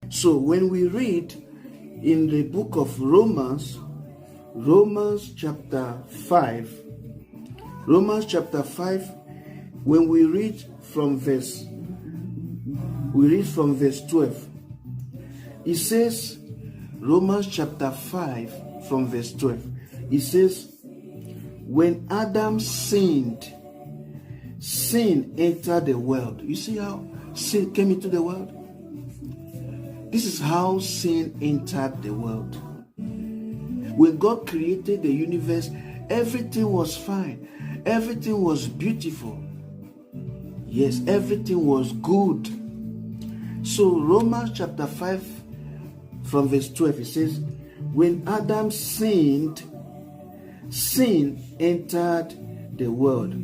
So when we read in the book of Romans chapter 5, when we read from verse 12, it says, Romans chapter 5 from verse 12, it says, when Adam sinned, sin entered the world. You see how sin came into the world? This is how sin entered the world. When God created the universe, everything was fine. Everything was beautiful. Yes, everything was good. So Romans chapter 5 from verse 12, it says, when Adam sinned, sin entered the world.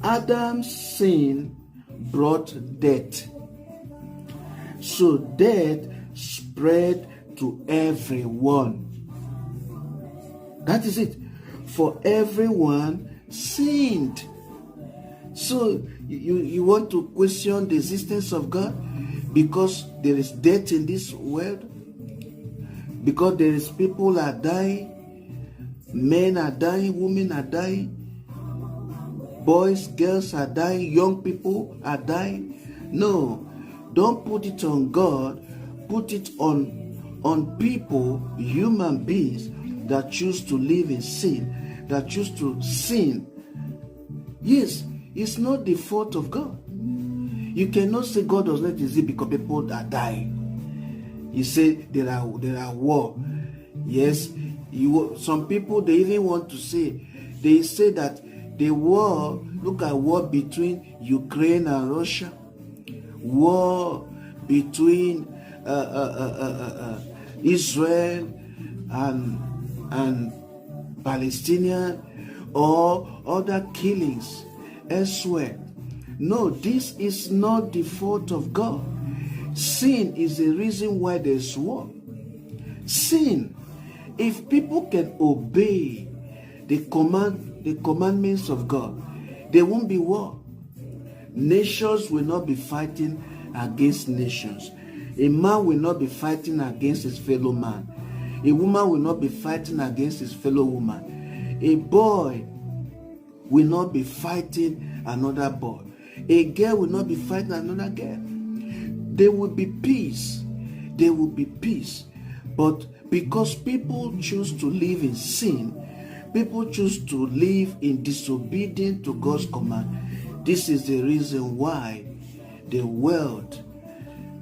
Adam's sin brought death. So death spread to everyone. That is it. For everyone sinned. So you want to question the existence of God because there is death in this world? Because there is people are dying, men are dying, women are dying, boys, girls are dying, young people are dying? No, don't put it on God. Put it on people, human beings that choose to live in sin, that choose to sin. Yes, it's not the fault of God. You cannot say God does not exist because people are dying. You say there are war. Yes, some people, they even want to say, they say that the war, look at war between Ukraine and Russia, war between Israel and Palestinian, or other killings elsewhere. No, this is not the fault of God. Sin is the reason why there's war. Sin. If people can obey the commandments of God, there won't be war. Nations will not be fighting against nations. A man will not be fighting against his fellow man. A woman will not be fighting against his fellow woman. A boy will not be fighting another boy. A girl will not be fighting another girl. There will be peace. There will be peace. But because people choose to live in sin, people choose to live in disobedience to God's command, this is the reason why the world,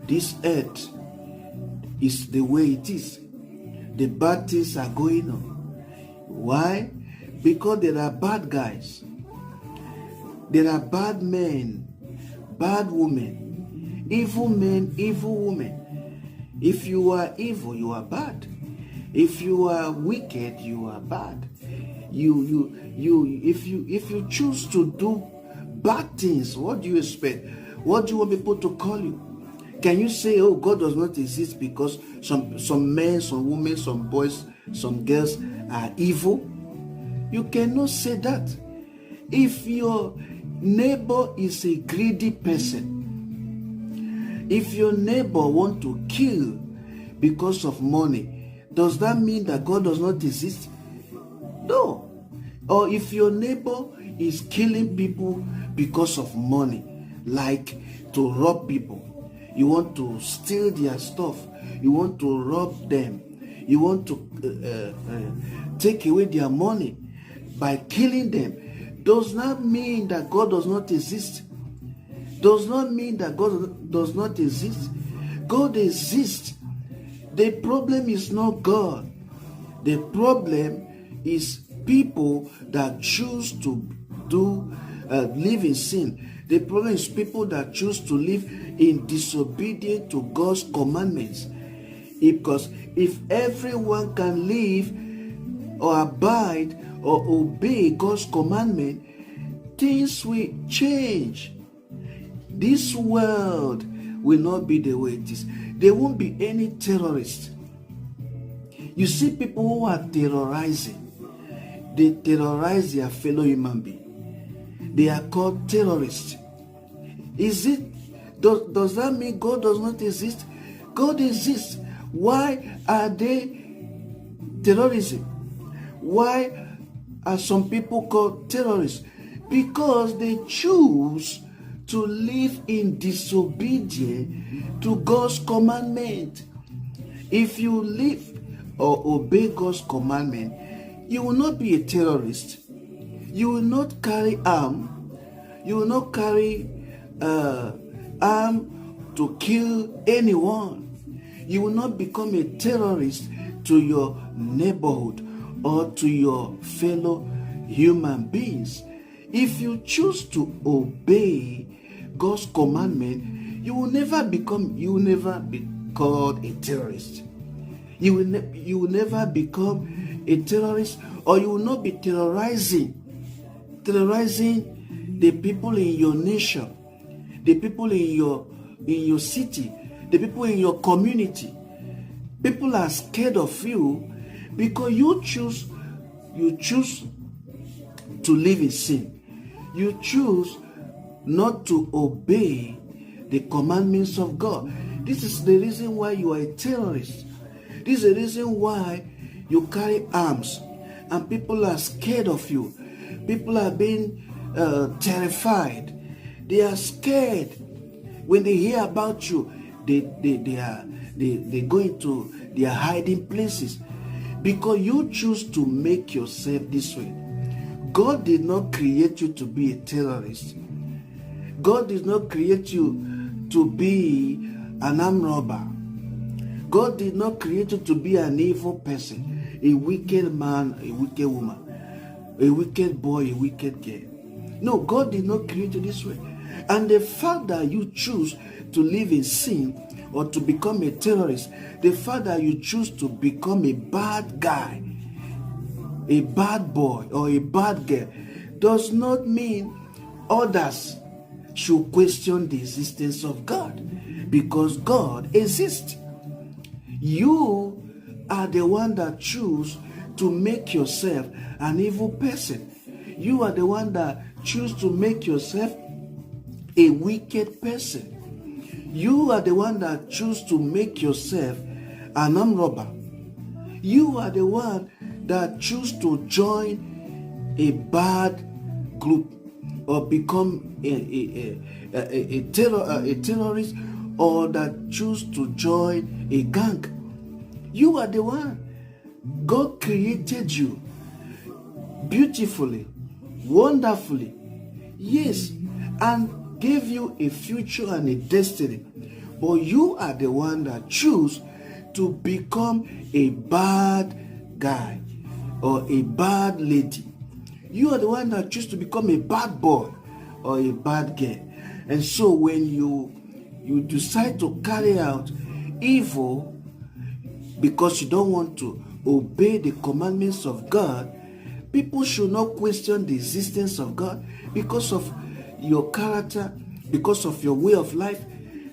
this earth, is the way it is. The bad things are going on. Why? Because there are bad guys. There are bad men, bad women, evil men, evil women. If you are evil, you are bad. If you are wicked, you are bad. If you choose to do bad things, what do you expect? What do you want people to call you? Can you say, oh, God does not exist because some men, some women, some boys, some girls are evil? You cannot say that. If your neighbor is a greedy person, if your neighbor want to kill because of money, does that mean that God does not exist? No. Or if your neighbor is killing people because of money, like to rob people, you want to steal their stuff, you want to rob them, you want to take away their money by killing them, does not mean that God does not exist. Does not mean that God does not exist. God exists. The problem is not God. The problem is people that choose to live in sin. The problem is people that choose to live in disobedience to God's commandments. Because if everyone can live or abide or obey God's commandment, things will change. This world will not be the way it is. There won't be any terrorists. You see people who are terrorizing. They terrorize their fellow human being. They are called terrorists. Does that mean God does not exist? God exists. Why are they terrorism? Why are some people called terrorists? Because they choose to live in disobedience to God's commandment. If you live or obey God's commandment, you will not be a terrorist. You will not carry arm. You will not carry arm to kill anyone. You will not become a terrorist to your neighborhood or to your fellow human beings. If you choose to obey God's commandment, you will never be called a terrorist. You will never become a terrorist, or you will not be terrorizing the people in your nation, the people in your city, the people in your community. People are scared of you because you choose to live in sin. You choose not to obey the commandments of God. This is the reason why you are a terrorist. This is the reason why you carry arms and people are scared of you. People are being terrified. They are scared. When they hear about you, they go into their hiding places because you choose to make yourself this way. God did not create you to be a terrorist. God did not create you to be an armed robber. God did not create you to be an evil person, a wicked man, a wicked woman, a wicked boy, a wicked girl. No, God did not create you this way. And the fact that you choose to live in sin or to become a terrorist, the fact that you choose to become a bad guy, a bad boy or a bad girl, does not mean others should question the existence of God, because God exists. You are the one that choose to make yourself an evil person. You are the one that choose to make yourself a wicked person. You are the one that choose to make yourself an armed robber. You are the one that choose to join a bad group or become a terrorist, or that choose to join a gang. You are the one. God created you beautifully, wonderfully, yes, and gave you a future and a destiny. But you are the one that choose to become a bad guy or a bad lady. You are the one that choose to become a bad boy or a bad girl. And so when you decide to carry out evil because you don't want to obey the commandments of God, people should not question the existence of God because of your character, because of your way of life,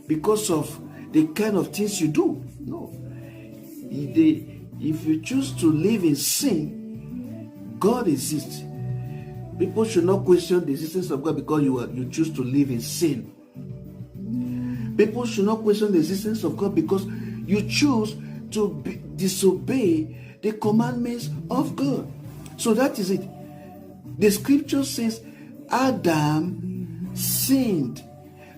because of the kind of things you do. No. If you choose to live in sin, God exists. People should not question the existence of God because you choose to live in sin. People should not question the existence of God because you choose to disobey the commandments of God. So that is it. The scripture says Adam sinned.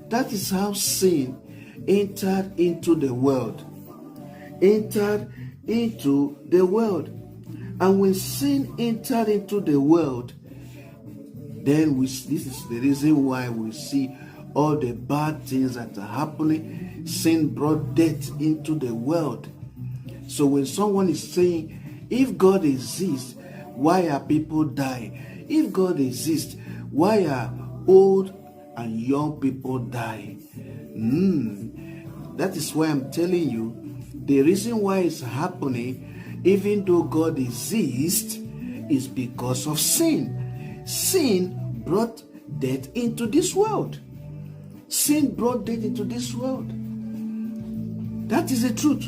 That is how sin entered into the world. Entered into the world. And when sin entered into the world, then this is the reason why we see all the bad things that are happening. Sin brought death into the world. So when someone is saying, if God exists, why are people dying? If God exists, why are old and young people dying? That is why I'm telling you, the reason why it's happening, even though God exists, is because of sin. Sin brought death into this world. Sin brought death into this world. That is the truth.